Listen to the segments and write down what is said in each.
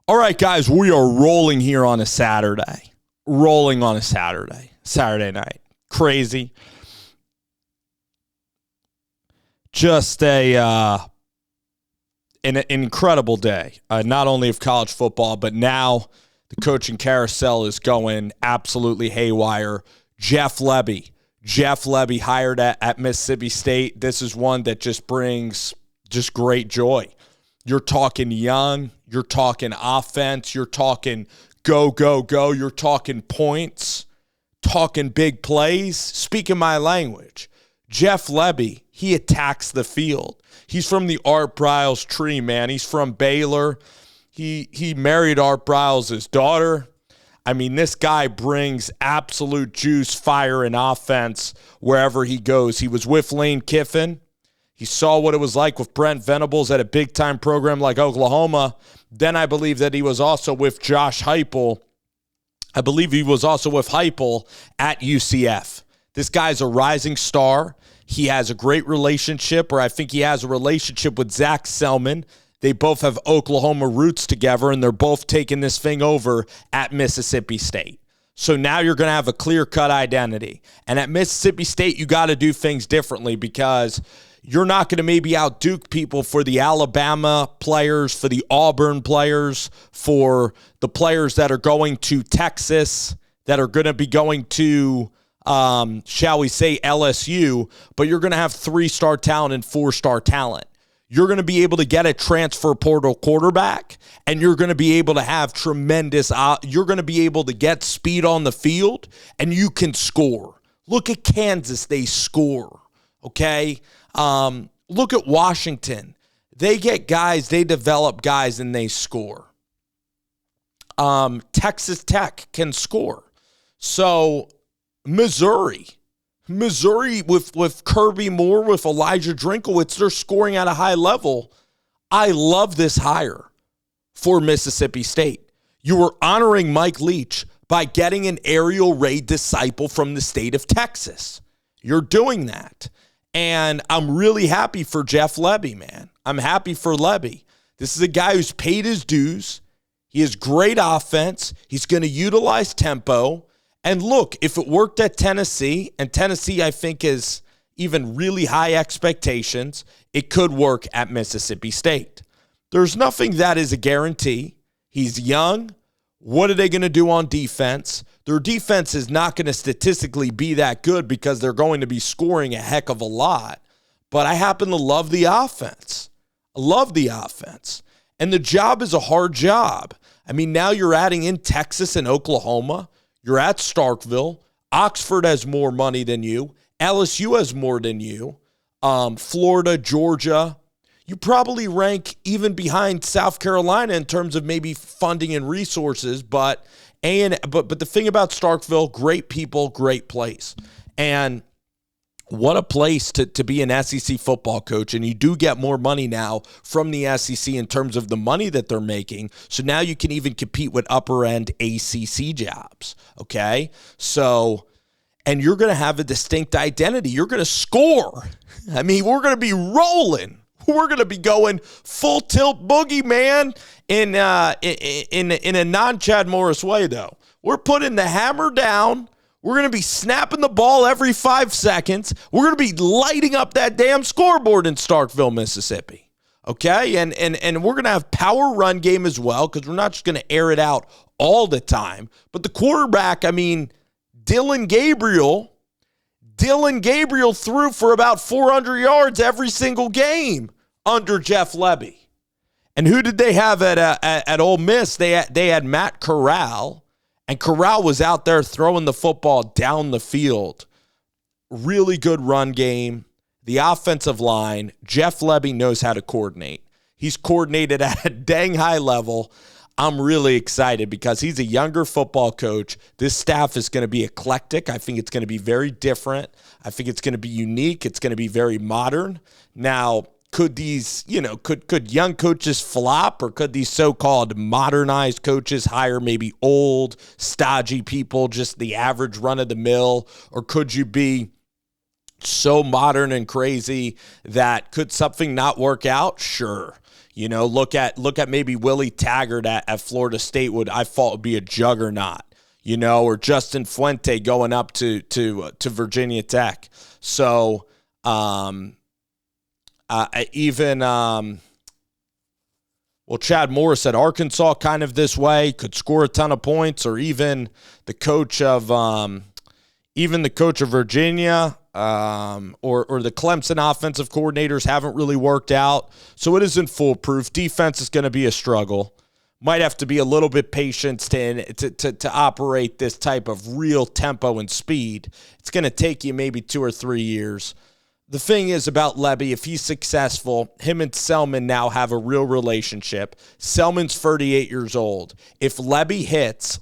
All right, guys, we are rolling here on a Saturday. Saturday night. Crazy. Just an incredible day, not only of college football, but now the coaching carousel is going absolutely haywire. Jeff Lebby hired at Mississippi State. This is one that just brings just great joy. You're talking young. You're talking offense. You're talking go, go, go. You're talking points, talking big plays. Speaking my language. Jeff Lebby, he attacks the field. He's from the Art Briles tree, man. He's from Baylor. He married Art Briles' daughter. I mean, this guy brings absolute juice, fire, and offense wherever he goes. He was with Lane Kiffin. He saw what it was like with Brent Venables at a big-time program like Oklahoma. Then I believe that he was also with Josh Heupel. I believe he was also with Heupel at UCF. This guy's a rising star. He has a great relationship, or I think he has a relationship with Zach Selman. They both have Oklahoma roots together, and they're both taking this thing over at Mississippi State. So now you're going to have a clear-cut identity. And at Mississippi State, you got to do things differently because you're not going to maybe out-duke people for the Alabama players, for the Auburn players, for the players that are going to Texas, that are going to be going to, shall we say, LSU, but you're going to have 3-star talent and 4-star talent. You're going to be able to get a transfer portal quarterback, and you're going to be able to have you're going to be able to get speed on the field, and you can score. Look at Kansas, they score, okay? Look at Washington. They get guys, they develop guys, and they score. Texas Tech can score. So Missouri with Kirby Moore, with Elijah Drinkowitz, they're scoring at a high level. I love this hire for Mississippi State. You were honoring Mike Leach by getting an aerial raid disciple from the state of Texas. You're doing that. And I'm really happy for Jeff Lebby, man. I'm happy for Lebby. This is a guy who's paid his dues. He has great offense. He's going to utilize tempo. And look, if it worked at Tennessee, and Tennessee I think is even really high expectations, it could work at Mississippi State. There's nothing that is a guarantee. He's young. What are they going to do on defense? Their defense is not going to statistically be that good because they're going to be scoring a heck of a lot. But I happen to love the offense. I love the offense. And the job is a hard job. I mean, now you're adding in Texas and Oklahoma. You're at Starkville. Oxford has more money than you. LSU has more than you. Florida, Georgia. You probably rank even behind South Carolina in terms of maybe funding and resources, but the thing about Starkville, great people, great place. And what a place to be an SEC football coach. And you do get more money now from the SEC in terms of the money that they're making. So now you can even compete with upper-end ACC jobs, okay? So, and you're going to have a distinct identity. You're going to score. I mean, we're going to be rolling. We're going to be going full tilt boogie, man, in a non-Chad Morris way, though. We're putting the hammer down. We're going to be snapping the ball every 5 seconds. We're going to be lighting up that damn scoreboard in Starkville, Mississippi. Okay? And we're going to have power run game as well because we're not just going to air it out all the time. But the quarterback, I mean, Dylan Gabriel threw for about 400 yards every single game under Jeff Lebby. And who did they have at Ole Miss? They had Matt Corral. And Corral was out there throwing the football down the field. Really good run game. The offensive line, Jeff Lebby knows how to coordinate. He's coordinated at a dang high level. I'm really excited because he's a younger football coach. This staff is going to be eclectic. I think it's going to be very different. I think it's going to be unique. It's going to be very modern. Now, could these, could young coaches flop, or could these so-called modernized coaches hire maybe old, stodgy people, just the average run-of-the-mill? Or could you be so modern and crazy that could something not work out? Sure. Look at maybe Willie Taggart at Florida State I thought would be a juggernaut. Or Justin Fuente going up to Virginia Tech. So Chad Morris at Arkansas kind of this way, could score a ton of points, or even the coach of Virginia, or the Clemson offensive coordinators haven't really worked out. So it isn't foolproof. Defense is going to be a struggle. Might have to be a little bit patient to operate this type of real tempo and speed. It's going to take you maybe 2 or 3 years. The thing is about Lebby, if he's successful, him and Selman now have a real relationship. Selman's 38 years old. If Lebby hits,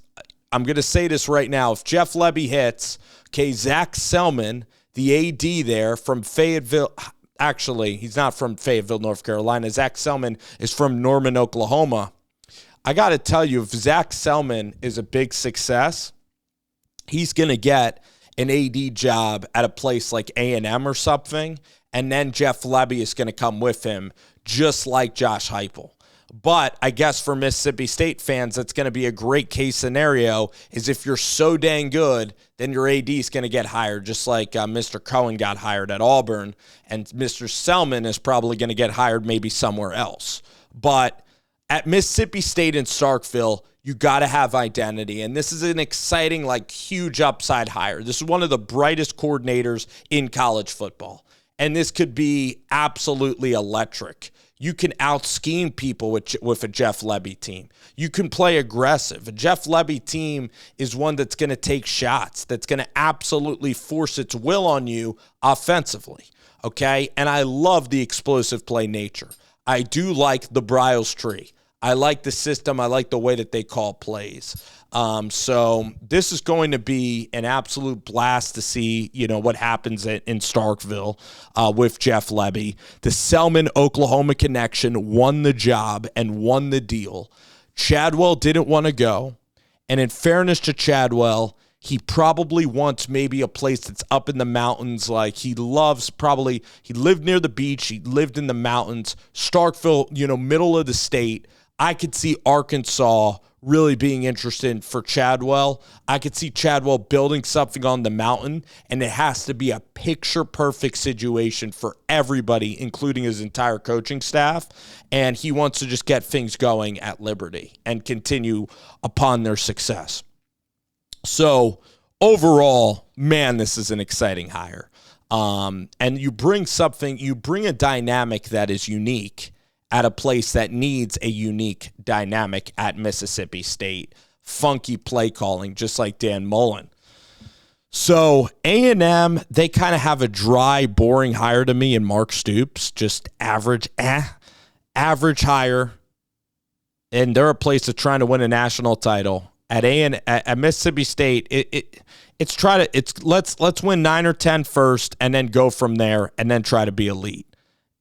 I'm going to say this right now, if Jeff Lebby hits, Zach Selman, the AD there from Fayetteville, actually, he's not from Fayetteville, North Carolina. Zach Selman is from Norman, Oklahoma. I got to tell you, if Zach Selman is a big success, he's going to get an AD job at a place like A&M or something, and then Jeff Lebby is going to come with him, just like Josh Heupel. But I guess for Mississippi State fans, that's going to be a great case scenario, is if you're so dang good, then your AD is going to get hired, just like Mr. Cohen got hired at Auburn, and Mr. Selman is probably going to get hired maybe somewhere else. But at Mississippi State and Starkville, you got to have identity. And this is an exciting, huge upside hire. This is one of the brightest coordinators in college football. And this could be absolutely electric. You can out-scheme people with a Jeff Lebby team. You can play aggressive. A Jeff Lebby team is one that's going to take shots, that's going to absolutely force its will on you offensively, okay? And I love the explosive play nature. I do like the Bryles tree. I like the system. I like the way that they call plays. So this is going to be an absolute blast to see, what happens in Starkville with Jeff Lebby. The Selman, Oklahoma connection won the job and won the deal. Chadwell didn't want to go. And in fairness to Chadwell, he probably wants maybe a place that's up in the mountains. He lived near the beach. He lived in the mountains. Starkville, middle of the state. I could see Arkansas really being interested for Chadwell. I could see Chadwell building something on the mountain, and it has to be a picture-perfect situation for everybody, including his entire coaching staff, and he wants to just get things going at Liberty and continue upon their success. So overall, man, this is an exciting hire. And you bring a dynamic that is unique at a place that needs a unique dynamic at Mississippi State. Funky play calling, just like Dan Mullen. So A&M, they kind of have a dry, boring hire to me in Mark Stoops. Just average hire. And they're a place that's trying to win a national title. At Mississippi State, let's win 9 or 10 first, and then go from there, and then try to be elite.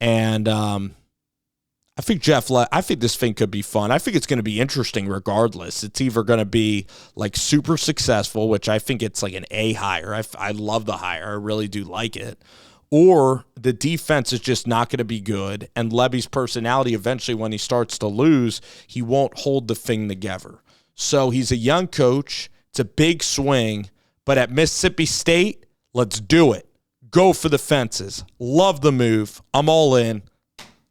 And I think this thing could be fun. I think it's going to be interesting regardless. It's either going to be super successful, which I think it's an A hire. I love the hire. I really do like it. Or the defense is just not going to be good, and Lebby's personality, eventually when he starts to lose, he won't hold the thing together. So he's a young coach. It's a big swing. But at Mississippi State, let's do it. Go for the fences. Love the move. I'm all in.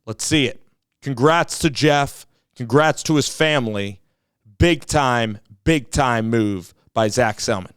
Let's see it. Congrats to Jeff. Congrats to his family. Big time move by Zach Selman.